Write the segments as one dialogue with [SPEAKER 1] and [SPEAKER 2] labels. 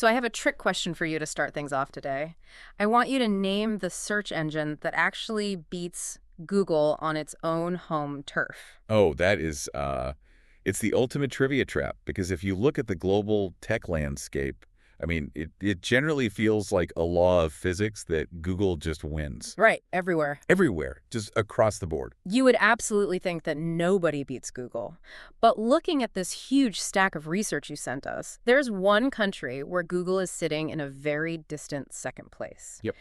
[SPEAKER 1] So I have a trick question for you to start things off today. I want you to name the search engine that actually beats Google on its own home turf.
[SPEAKER 2] Oh, it's the ultimate trivia trap because if you look at the global tech landscape, I mean, it generally feels like a law of physics that Google just wins.
[SPEAKER 1] Right, everywhere.
[SPEAKER 2] Everywhere, just across the board.
[SPEAKER 1] You would absolutely think that nobody beats Google. But looking at this huge stack of research you sent us, there's one country where Google is sitting in a very distant second place.
[SPEAKER 2] Yep.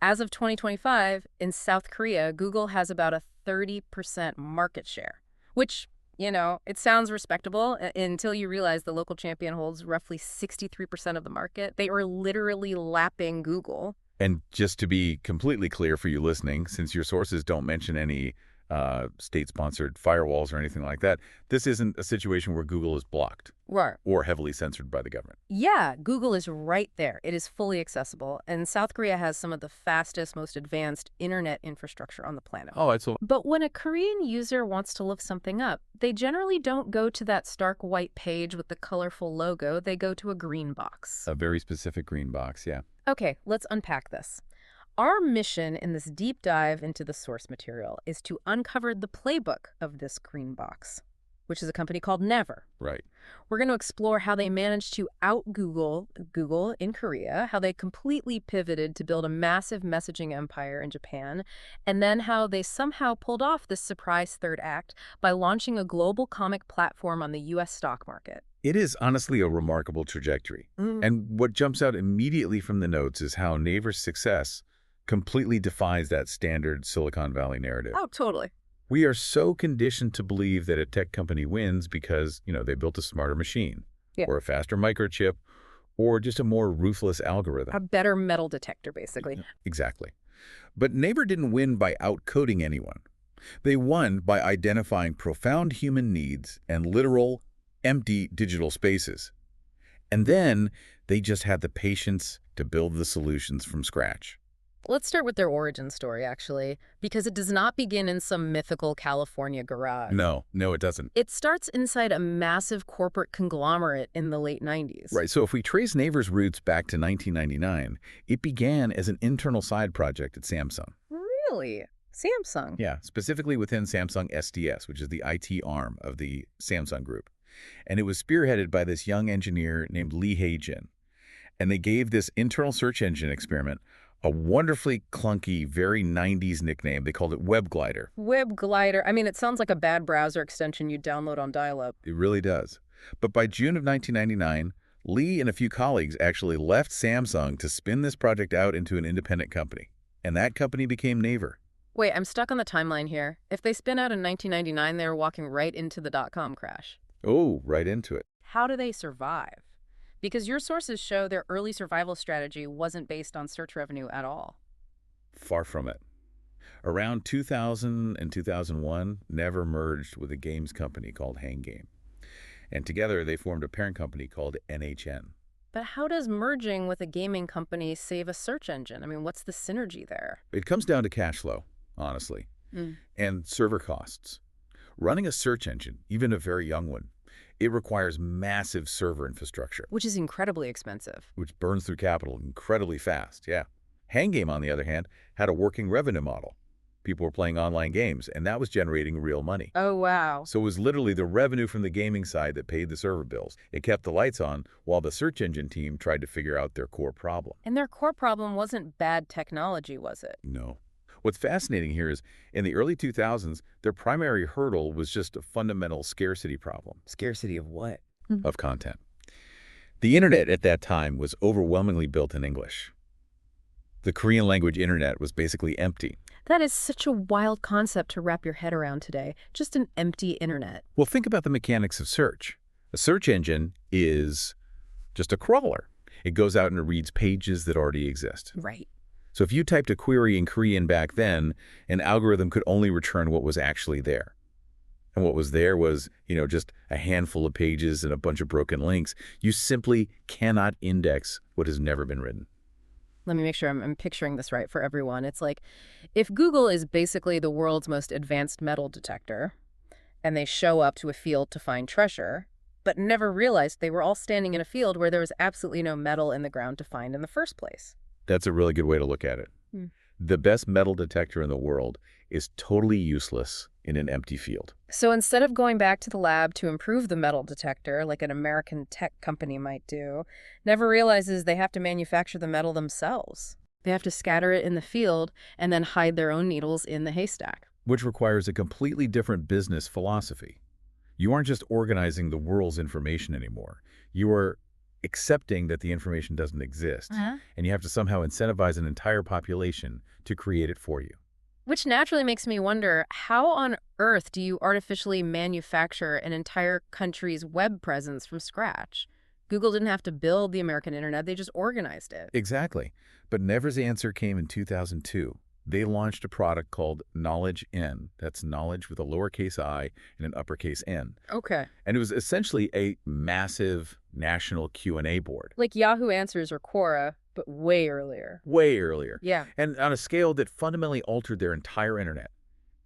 [SPEAKER 1] As of 2025, in South Korea, Google has about a 30% market share, which, it sounds respectable until you realize the local champion holds roughly 63% of the market. They are literally lapping Google.
[SPEAKER 2] And just to be completely clear for you listening, since your sources don't mention any state-sponsored firewalls or anything like that, this isn't a situation where Google is blocked
[SPEAKER 1] Right.
[SPEAKER 2] or heavily censored by the government.
[SPEAKER 1] Yeah, Google is right there. It is fully accessible, and South Korea has some of the fastest, most advanced internet infrastructure on the planet.
[SPEAKER 2] Oh, it's
[SPEAKER 1] But when a Korean user wants to look something up, they generally don't go to that stark white page with the colorful logo. They go to a green box.
[SPEAKER 2] a very specific green box, yeah.
[SPEAKER 1] Okay, let's unpack this. Our mission in this deep dive into the source material is to uncover the playbook of this green box, which is a company called Naver.
[SPEAKER 2] Right.
[SPEAKER 1] We're going to explore how they managed to out-Google Google in Korea, how they completely pivoted to build a massive messaging empire in Japan, and then how they somehow pulled off this surprise third act by launching a global comic platform on the U.S. stock market.
[SPEAKER 2] It is honestly a remarkable trajectory. And what jumps out immediately from the notes is how Naver's success completely defies that standard Silicon Valley narrative.
[SPEAKER 1] Oh, totally.
[SPEAKER 2] We are so conditioned to believe that a tech company wins because, they built a smarter machine,
[SPEAKER 1] Yeah.
[SPEAKER 2] or a faster microchip, or just a more ruthless algorithm.
[SPEAKER 1] A better metal detector, basically.
[SPEAKER 2] Exactly. But Naver didn't win by outcoding anyone. They won by identifying profound human needs and literal, empty digital spaces. And then they just had the patience to build the solutions from scratch.
[SPEAKER 1] Let's start with their origin story, actually, because it does not begin in some mythical California garage.
[SPEAKER 2] No, it doesn't.
[SPEAKER 1] It starts inside a massive corporate conglomerate in the late 90s.
[SPEAKER 2] Right, so if we trace Naver's roots back to 1999, it began as an internal side project at Samsung.
[SPEAKER 1] Really? Samsung?
[SPEAKER 2] Yeah, specifically within Samsung SDS, which is the IT arm of the Samsung Group. And it was spearheaded by this young engineer named Lee Hae-jin. And they gave this internal search engine experiment a wonderfully clunky, very 90s nickname. They called it Web Glider.
[SPEAKER 1] Web Glider. I mean, it sounds like a bad browser extension you'd download on dial-up.
[SPEAKER 2] It really does. But by June of 1999, Lee and a few colleagues actually left Samsung to spin this project out into an independent company. And that company became Naver.
[SPEAKER 1] Wait, I'm stuck on the timeline here. If they spin out in 1999, they were walking right into the dot-com crash.
[SPEAKER 2] Oh, right into it.
[SPEAKER 1] How do they survive? Because your sources show their early survival strategy wasn't based on search revenue at all.
[SPEAKER 2] Far from it. Around 2000 and 2001, Naver merged with a games company called Hangame. And together they formed a parent company called NHN.
[SPEAKER 1] But how does merging with a gaming company save a search engine? I mean, what's the synergy there?
[SPEAKER 2] It comes down to cash flow, honestly, and server costs. Running a search engine, even a very young one, it requires massive server infrastructure.
[SPEAKER 1] Which is incredibly expensive.
[SPEAKER 2] Which burns through capital incredibly fast, yeah. Hangame, on the other hand, had a working revenue model. People were playing online games, and that was generating real money.
[SPEAKER 1] Oh, wow.
[SPEAKER 2] So it was literally the revenue from the gaming side that paid the server bills. It kept the lights on while the search engine team tried to figure out their core problem.
[SPEAKER 1] And their core problem wasn't bad technology, was it?
[SPEAKER 2] No. What's fascinating here is, in the early 2000s, their primary hurdle was just a fundamental scarcity problem.
[SPEAKER 3] Scarcity of what?
[SPEAKER 2] Of content. The internet at that time was overwhelmingly built in English. The Korean language internet was basically empty.
[SPEAKER 1] That is such a wild concept to wrap your head around today. Just an empty internet.
[SPEAKER 2] Well, think about the mechanics of search. A search engine is just a crawler. It goes out and it reads pages that already exist.
[SPEAKER 1] Right.
[SPEAKER 2] So if you typed a query in Korean back then, an algorithm could only return what was actually there. And what was there was, just a handful of pages and a bunch of broken links. You simply cannot index what has never been written.
[SPEAKER 1] Let me make sure I'm picturing this right for everyone. It's like, if Google is basically the world's most advanced metal detector, and they show up to a field to find treasure, but never realized they were all standing in a field where there was absolutely no metal in the ground to find in the first place.
[SPEAKER 2] That's a really good way to look at it.
[SPEAKER 1] Hmm.
[SPEAKER 2] The best metal detector in the world is totally useless in an empty field.
[SPEAKER 1] So instead of going back to the lab to improve the metal detector, like an American tech company might do, Never realizes they have to manufacture the metal themselves. They have to scatter it in the field and then hide their own needles in the haystack.
[SPEAKER 2] Which requires a completely different business philosophy. You aren't just organizing the world's information anymore. You are accepting that the information doesn't exist, and you have to somehow incentivize an entire population to create it for you.
[SPEAKER 1] Which naturally makes me wonder, how on earth do you artificially manufacture an entire country's web presence from scratch? Google didn't have to build the American internet, they just organized it.
[SPEAKER 2] Exactly. But Never's answer came in 2002. They launched a product called Knowledge N. That's knowledge with a lowercase I and an uppercase N.
[SPEAKER 1] Okay.
[SPEAKER 2] And it was essentially a massive national Q&A board.
[SPEAKER 1] Like Yahoo Answers or Quora, but way earlier.
[SPEAKER 2] Way earlier.
[SPEAKER 1] Yeah.
[SPEAKER 2] And on a scale that fundamentally altered their entire internet.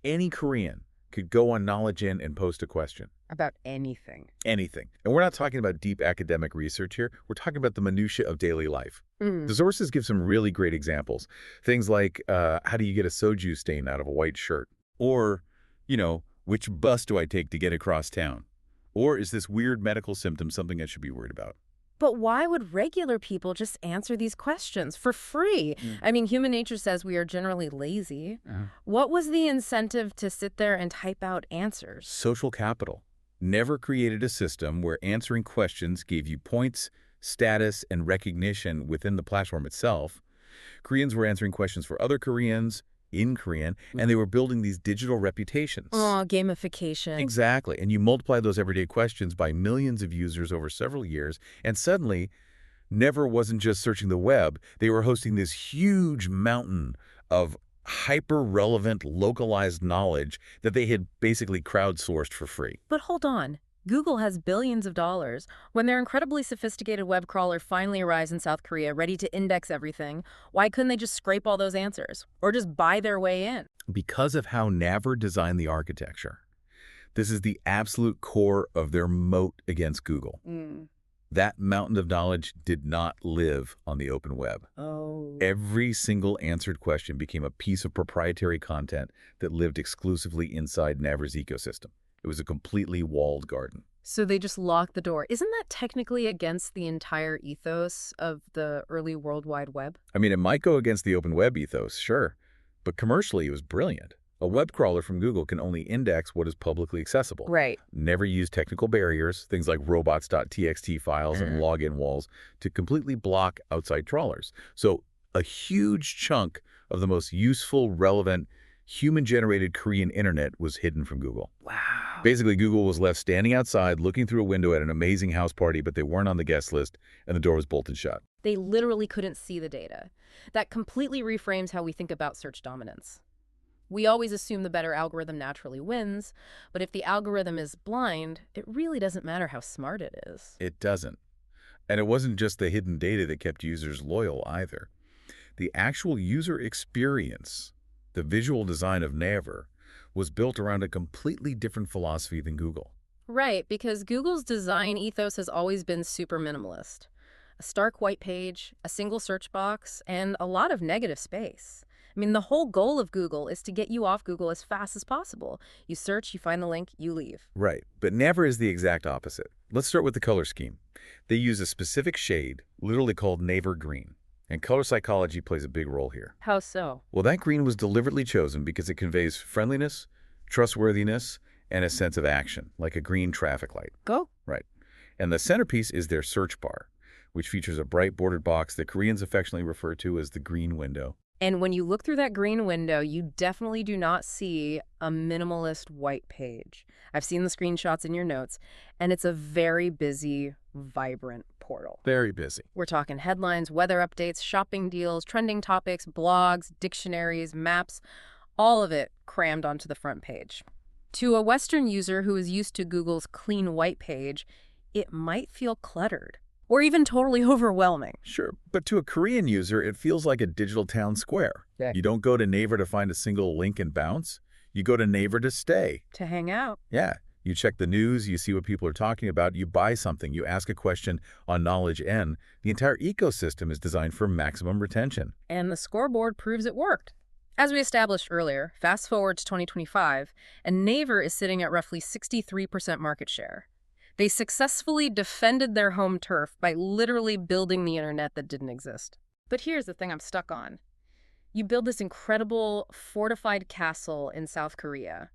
[SPEAKER 2] Any Korean could go on Knowledge N and post a question.
[SPEAKER 1] About anything.
[SPEAKER 2] Anything. And we're not talking about deep academic research here. We're talking about the minutia of daily life. The sources give some really great examples. Things like, how do you get a soju stain out of a white shirt? Or, which bus do I take to get across town? Or is this weird medical symptom something I should be worried about?
[SPEAKER 1] But why would regular people just answer these questions for free? I mean, human nature says we are generally lazy. What was the incentive to sit there and type out answers?
[SPEAKER 2] Social capital. Never created a system where answering questions gave you points, status, and recognition within the platform itself. Koreans were answering questions for other Koreans in Korean, and they were building these digital reputations.
[SPEAKER 1] Oh, gamification.
[SPEAKER 2] Exactly. And you multiply those everyday questions by millions of users over several years, and suddenly, Never wasn't just searching the web. They were hosting this huge mountain of hyper-relevant, localized knowledge that they had basically crowdsourced for free.
[SPEAKER 1] But hold on. Google has billions of dollars. When their incredibly sophisticated web crawler finally arrives in South Korea, ready to index everything, why couldn't they just scrape all those answers? Or just buy their way in?
[SPEAKER 2] Because of how Naver designed the architecture. This is the absolute core of their moat against Google. That mountain of knowledge did not live on the open web.
[SPEAKER 1] Oh.
[SPEAKER 2] Every single answered question became a piece of proprietary content that lived exclusively inside Naver's ecosystem. It was a completely walled garden.
[SPEAKER 1] So they just locked the door. Isn't that technically against the entire ethos of the early World Wide Web?
[SPEAKER 2] I mean, it might go against the open web ethos, sure, but commercially it was brilliant. A web crawler from Google can only index what is publicly accessible.
[SPEAKER 1] Right.
[SPEAKER 2] Never use technical barriers, things like robots.txt files and login walls, to completely block outside trawlers. So a huge chunk of the most useful, relevant, human-generated Korean internet was hidden from Google.
[SPEAKER 1] Wow.
[SPEAKER 2] Basically, Google was left standing outside, looking through a window at an amazing house party, but they weren't on the guest list, and the door was bolted shut.
[SPEAKER 1] They literally couldn't see the data. That completely reframes how we think about search dominance. We always assume the better algorithm naturally wins, but if the algorithm is blind, it really doesn't matter how smart it is.
[SPEAKER 2] It doesn't. And it wasn't just the hidden data that kept users loyal either. The actual user experience, the visual design of Naver, was built around a completely different philosophy than Google.
[SPEAKER 1] Right, because Google's design ethos has always been super minimalist. A stark white page, a single search box, and a lot of negative space. I mean, the whole goal of Google is to get you off Google as fast as possible. You search, you find the link, you leave.
[SPEAKER 2] Right, but Naver is the exact opposite. Let's start with the color scheme. They use a specific shade, literally called Naver green. And color psychology plays a big role here.
[SPEAKER 1] How so?
[SPEAKER 2] Well, that green was deliberately chosen because it conveys friendliness, trustworthiness, and a sense of action, like a green traffic light.
[SPEAKER 1] Go.
[SPEAKER 2] Right. And the centerpiece is their search bar, which features a bright bordered box that Koreans affectionately refer to as the green window.
[SPEAKER 1] And when you look through that green window, you definitely do not see a minimalist white page. I've seen the screenshots in your notes, and it's a very busy, vibrant portal.
[SPEAKER 2] Very busy.
[SPEAKER 1] We're talking headlines, weather updates, shopping deals, trending topics, blogs, dictionaries, maps, all of it crammed onto the front page. To a Western user who is used to Google's clean white page, it might feel cluttered. Or even totally overwhelming.
[SPEAKER 2] Sure, but to a Korean user, it feels like a digital town square.
[SPEAKER 1] Yeah.
[SPEAKER 2] You don't go to Naver to find a single link and bounce. You go to Naver to stay.
[SPEAKER 1] To hang out.
[SPEAKER 2] Yeah, You check the news, you see what people are talking about, you buy something, you ask a question on Knowledge N. The entire ecosystem is designed for maximum retention.
[SPEAKER 1] And the scoreboard proves it worked. As we established earlier, fast forward to 2025, and Naver is sitting at roughly 63% market share. They successfully defended their home turf by literally building the internet that didn't exist. But here's the thing I'm stuck on. You build this incredible fortified castle in South Korea.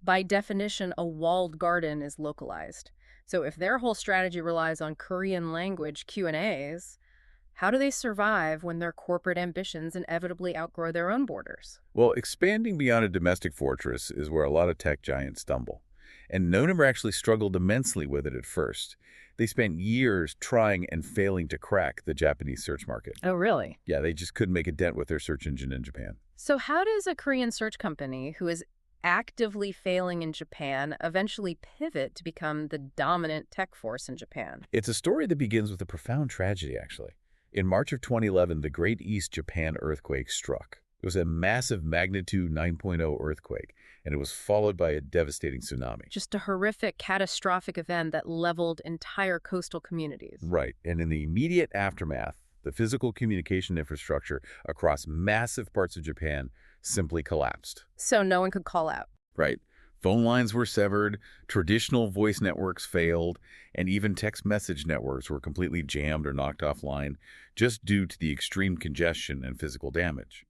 [SPEAKER 1] By definition, a walled garden is localized. So if their whole strategy relies on Korean language Q&As, how do they survive when their corporate ambitions inevitably outgrow their own borders?
[SPEAKER 2] Well, expanding beyond a domestic fortress is where a lot of tech giants stumble. And Naver actually struggled immensely with it at first. They spent years trying and failing to crack the Japanese search market.
[SPEAKER 1] Oh, really?
[SPEAKER 2] Yeah, they just couldn't make a dent with their search engine in Japan.
[SPEAKER 1] So how does a Korean search company who is actively failing in Japan eventually pivot to become the dominant tech force in Japan?
[SPEAKER 2] It's a story that begins with a profound tragedy, actually. In March of 2011, the Great East Japan earthquake struck. It was a massive magnitude 9.0 earthquake, and it was followed by a devastating tsunami.
[SPEAKER 1] Just a horrific, catastrophic event that leveled entire coastal communities.
[SPEAKER 2] Right, and in the immediate aftermath, the physical communication infrastructure across massive parts of Japan simply collapsed.
[SPEAKER 1] So no one could call out.
[SPEAKER 2] Right. Phone lines were severed, traditional voice networks failed, and even text message networks were completely jammed or knocked offline just due to the extreme congestion and physical damage.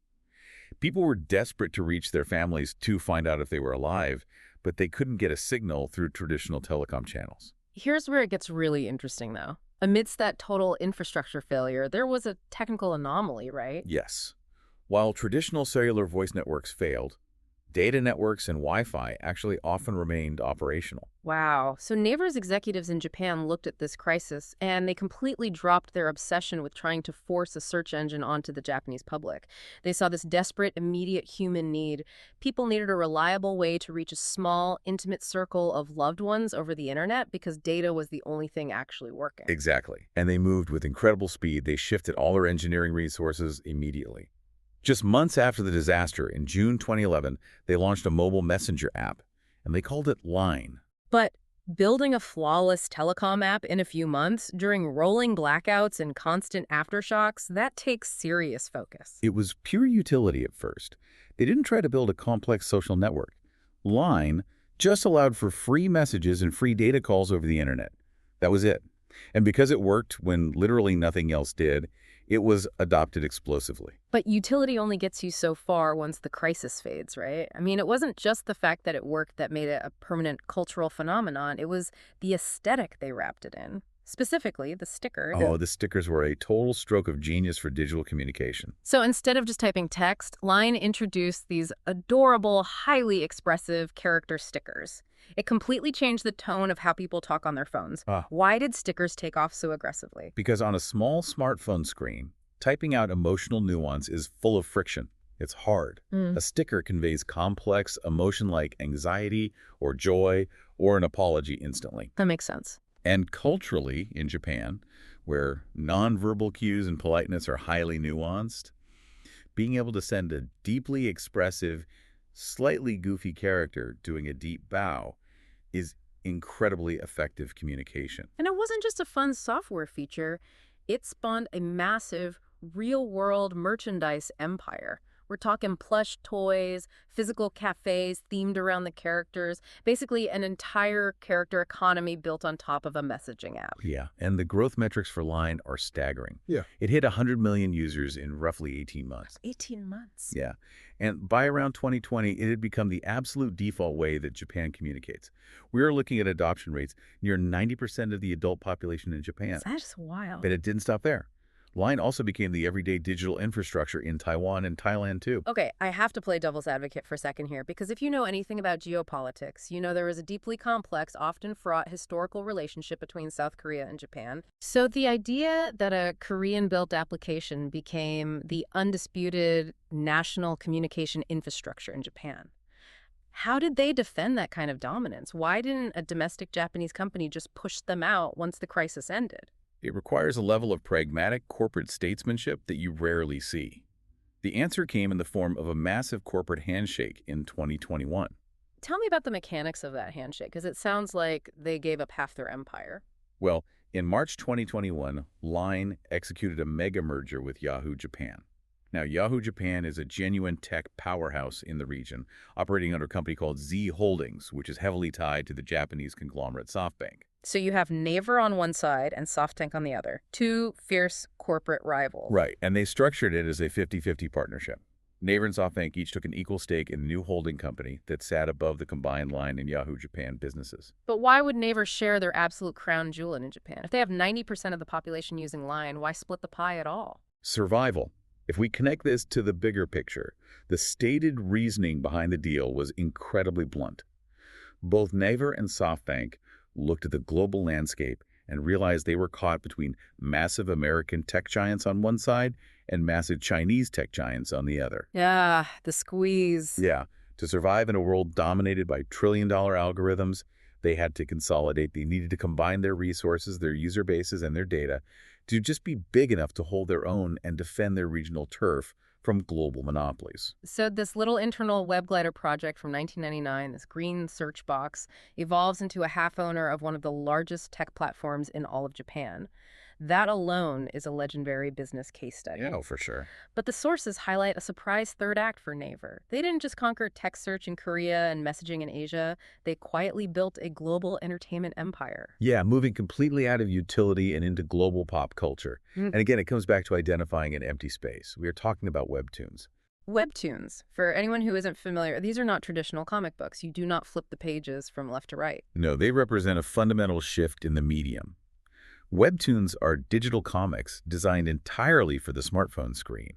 [SPEAKER 2] People were desperate to reach their families to find out if they were alive, but they couldn't get a signal through traditional telecom channels.
[SPEAKER 1] Here's where it gets really interesting, though. Amidst that total infrastructure failure, there was a technical anomaly, right?
[SPEAKER 2] Yes. While traditional cellular voice networks failed, data networks and Wi-Fi actually often remained operational.
[SPEAKER 1] Wow. So Naver's executives in Japan looked at this crisis and they completely dropped their obsession with trying to force a search engine onto the Japanese public. They saw this desperate, immediate human need. People needed a reliable way to reach a small, intimate circle of loved ones over the internet because data was the only thing actually working.
[SPEAKER 2] Exactly. And they moved with incredible speed. They shifted all their engineering resources immediately. Just months after the disaster, in June 2011, they launched a mobile messenger app, and they called it Line.
[SPEAKER 1] But building a flawless telecom app in a few months during rolling blackouts and constant aftershocks, that takes serious focus.
[SPEAKER 2] It was pure utility at first. They didn't try to build a complex social network. Line just allowed for free messages and free data calls over the internet. That was it. And because it worked when literally nothing else did, it was adopted explosively.
[SPEAKER 1] But utility only gets you so far once the crisis fades, right? I mean, it wasn't just the fact that it worked that made it a permanent cultural phenomenon. It was the aesthetic they wrapped it in. Specifically, the sticker.
[SPEAKER 2] Oh, the stickers were a total stroke of genius for digital communication.
[SPEAKER 1] So instead of just typing text, Line introduced these adorable, highly expressive character stickers. It completely changed the tone of how people talk on their phones. Why did stickers take off so aggressively?
[SPEAKER 2] Because on a small smartphone screen, typing out emotional nuance is full of friction. It's hard. A sticker conveys complex emotion like anxiety or joy or an apology instantly.
[SPEAKER 1] That makes sense.
[SPEAKER 2] And culturally, in Japan, where nonverbal cues and politeness are highly nuanced, being able to send a deeply expressive, slightly goofy character doing a deep bow is incredibly effective communication.
[SPEAKER 1] And it wasn't just a fun software feature. It spawned a massive, real-world merchandise empire. We're talking plush toys, physical cafes themed around the characters, basically an entire character economy built on top of a messaging app.
[SPEAKER 2] Yeah, and the growth metrics for Line are staggering.
[SPEAKER 3] Yeah.
[SPEAKER 2] It hit 100 million users in roughly 18 months.
[SPEAKER 1] 18 months.
[SPEAKER 2] Yeah, and by around 2020, it had become the absolute default way that Japan communicates. We are looking at adoption rates near 90% of the adult population in Japan.
[SPEAKER 1] That's wild.
[SPEAKER 2] But it didn't stop there. Line also became the everyday digital infrastructure in Taiwan and Thailand, too.
[SPEAKER 1] Okay, I have to play devil's advocate for a second here, because if you know anything about geopolitics, you know there is a deeply complex, often fraught historical relationship between South Korea and Japan. So the idea that a Korean-built application became the undisputed national communication infrastructure in Japan, how did they defend that kind of dominance? Why didn't a domestic Japanese company just push them out once the crisis ended?
[SPEAKER 2] It requires a level of pragmatic corporate statesmanship that you rarely see. The answer came in the form of a massive corporate handshake in 2021.
[SPEAKER 1] Tell me about the mechanics of that handshake, because it sounds like they gave up half their empire.
[SPEAKER 2] Well, in March 2021, Line executed a mega merger with Yahoo Japan. Now, Yahoo Japan is a genuine tech powerhouse in the region, operating under a company called Z Holdings, which is heavily tied to the Japanese conglomerate SoftBank.
[SPEAKER 1] So you have Naver on one side and SoftBank on the other, two fierce corporate rivals.
[SPEAKER 2] Right, and they structured it as a 50-50 partnership. Naver and SoftBank each took an equal stake in the new holding company that sat above the combined Line and Yahoo Japan businesses.
[SPEAKER 1] But why would Naver share their absolute crown jewel in Japan? If they have 90% of the population using Line, why split the pie at all?
[SPEAKER 2] Survival. If we connect this to the bigger picture, the stated reasoning behind the deal was incredibly blunt. Both Naver and SoftBank looked at the global landscape and realized they were caught between massive American tech giants on one side and massive Chinese tech giants on the other.
[SPEAKER 1] Yeah, the squeeze.
[SPEAKER 2] Yeah, to survive in a world dominated by trillion-dollar algorithms, they had to consolidate. They needed to combine their resources, their user bases, and their data to just be big enough to hold their own and defend their regional turf from global monopolies.
[SPEAKER 1] So this little internal web glider project from 1999, this green search box, evolves into a half-owner of one of the largest tech platforms in all of Japan. That alone is a legendary business case study.
[SPEAKER 2] Yeah, for sure.
[SPEAKER 1] But the sources highlight a surprise third act for Naver. They didn't just conquer text search in Korea and messaging in Asia. They quietly built a global entertainment empire.
[SPEAKER 2] Yeah, moving completely out of utility and into global pop culture. And again, it comes back to identifying an empty space. We are talking about Webtoons.
[SPEAKER 1] Webtoons. For anyone who isn't familiar, these are not traditional comic books. You do not flip the pages from left to right.
[SPEAKER 2] No, they represent a fundamental shift in the medium. Webtoons are digital comics designed entirely for the smartphone screen.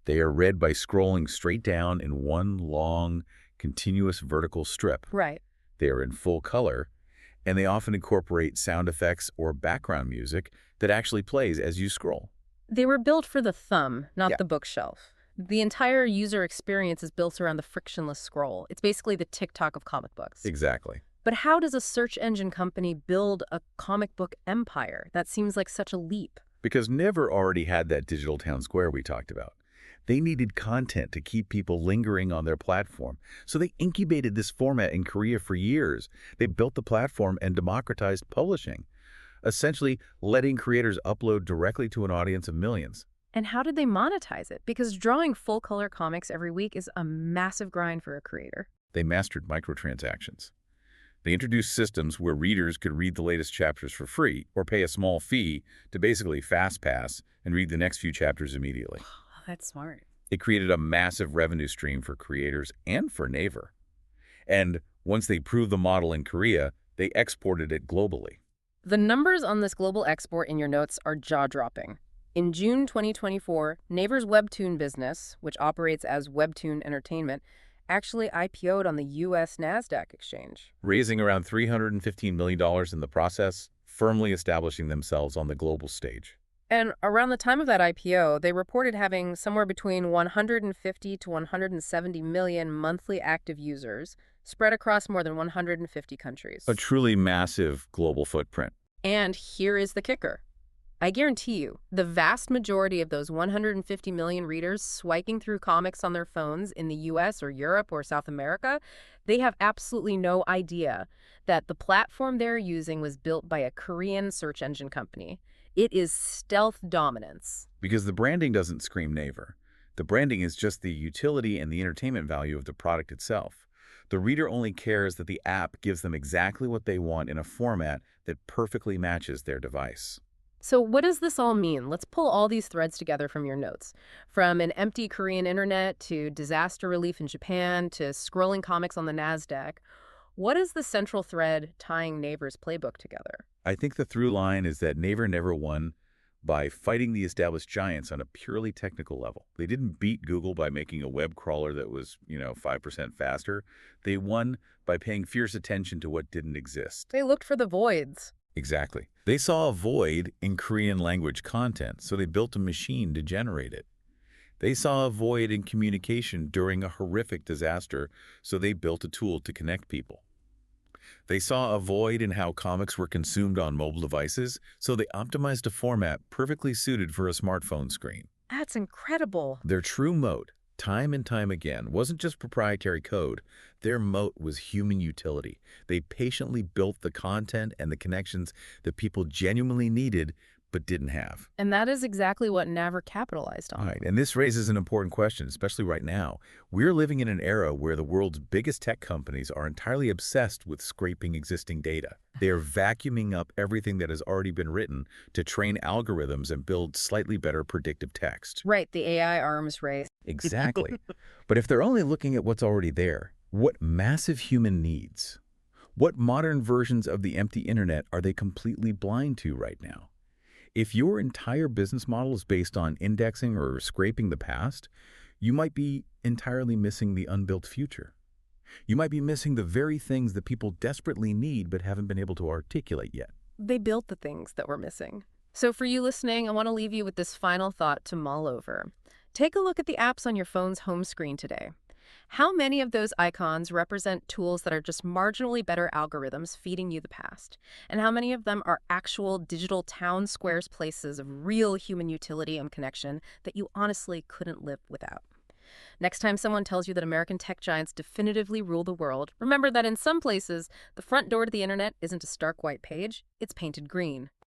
[SPEAKER 2] They are read by scrolling straight down in one long, continuous vertical strip.
[SPEAKER 1] Right.
[SPEAKER 2] They are in full color, and they often incorporate sound effects or background music that actually plays as you scroll.
[SPEAKER 1] They were built for the thumb, not
[SPEAKER 2] Yeah.
[SPEAKER 1] the bookshelf. The entire user experience is built around the frictionless scroll. It's basically the TikTok of comic books.
[SPEAKER 2] Exactly.
[SPEAKER 1] But how does a search engine company build a comic book empire? That seems like such a leap.
[SPEAKER 2] Because Naver already had that digital town square we talked about. They needed content to keep people lingering on their platform, so they incubated this format in Korea for years. They built the platform and democratized publishing, essentially letting creators upload directly to an audience of millions.
[SPEAKER 1] And how did they monetize it? Because drawing full-color comics every week is a massive grind for a creator.
[SPEAKER 2] They mastered microtransactions. They introduced systems where readers could read the latest chapters for free or pay a small fee to basically fast pass and read the next few chapters immediately.
[SPEAKER 1] That's smart.
[SPEAKER 2] It created a massive revenue stream for creators and for Naver. And once they proved the model in Korea, they exported it globally.
[SPEAKER 1] The numbers on this global export in your notes are jaw-dropping. In June 2024, Naver's Webtoon business, which operates as Webtoon Entertainment, actually IPO'd on the U.S. Nasdaq exchange.
[SPEAKER 2] Raising around $315 million in the process, firmly establishing themselves on the global stage.
[SPEAKER 1] And around the time of that IPO, they reported having somewhere between 150 to 170 million monthly active users spread across more than 150 countries.
[SPEAKER 2] A truly massive global footprint.
[SPEAKER 1] And here is the kicker. I guarantee you, the vast majority of those 150 million readers swiping through comics on their phones in the US or Europe or South America, they have absolutely no idea that the platform they're using was built by a Korean search engine company. It is stealth dominance.
[SPEAKER 2] Because the branding doesn't scream Naver. The branding is just the utility and the entertainment value of the product itself. The reader only cares that the app gives them exactly what they want in a format that perfectly matches their device.
[SPEAKER 1] So what does this all mean? Let's pull all these threads together from your notes. From an empty Korean internet to disaster relief in Japan to scrolling comics on the Nasdaq. What is the central thread tying Naver's playbook together?
[SPEAKER 2] I think the through line is that Naver never won by fighting the established giants on a purely technical level. They didn't beat Google by making a web crawler that was, 5% faster. They won by paying fierce attention to what didn't exist.
[SPEAKER 1] They looked for the voids.
[SPEAKER 2] Exactly. They saw a void in Korean language content, so they built a machine to generate it. They saw a void in communication during a horrific disaster, so they built a tool to connect people. They saw a void in how comics were consumed on mobile devices, so they optimized a format perfectly suited for a smartphone screen.
[SPEAKER 1] That's incredible.
[SPEAKER 2] Their true moat, time and time again, wasn't just proprietary code. Their moat was human utility. They patiently built the content and the connections that people genuinely needed but didn't have.
[SPEAKER 1] And that is exactly what Naver capitalized
[SPEAKER 2] All
[SPEAKER 1] on.
[SPEAKER 2] right, and this raises an important question, especially right now. We're living in an era where the world's biggest tech companies are entirely obsessed with scraping existing data. They are vacuuming up everything that has already been written to train algorithms and build slightly better predictive text.
[SPEAKER 1] Right, the AI arms race.
[SPEAKER 2] Exactly. But if they're only looking at what's already there, what massive human needs? What modern versions of the empty internet are they completely blind to right now? If your entire business model is based on indexing or scraping the past, you might be entirely missing the unbuilt future. You might be missing the very things that people desperately need but haven't been able to articulate yet.
[SPEAKER 1] They built the things that were missing. So for you listening, I want to leave you with this final thought to mull over. Take a look at the apps on your phone's home screen today. How many of those icons represent tools that are just marginally better algorithms feeding you the past? And how many of them are actual digital town squares, places of real human utility and connection that you honestly couldn't live without? Next time someone tells you that American tech giants definitively rule the world, remember that in some places, the front door to the internet isn't a stark white page, it's painted green.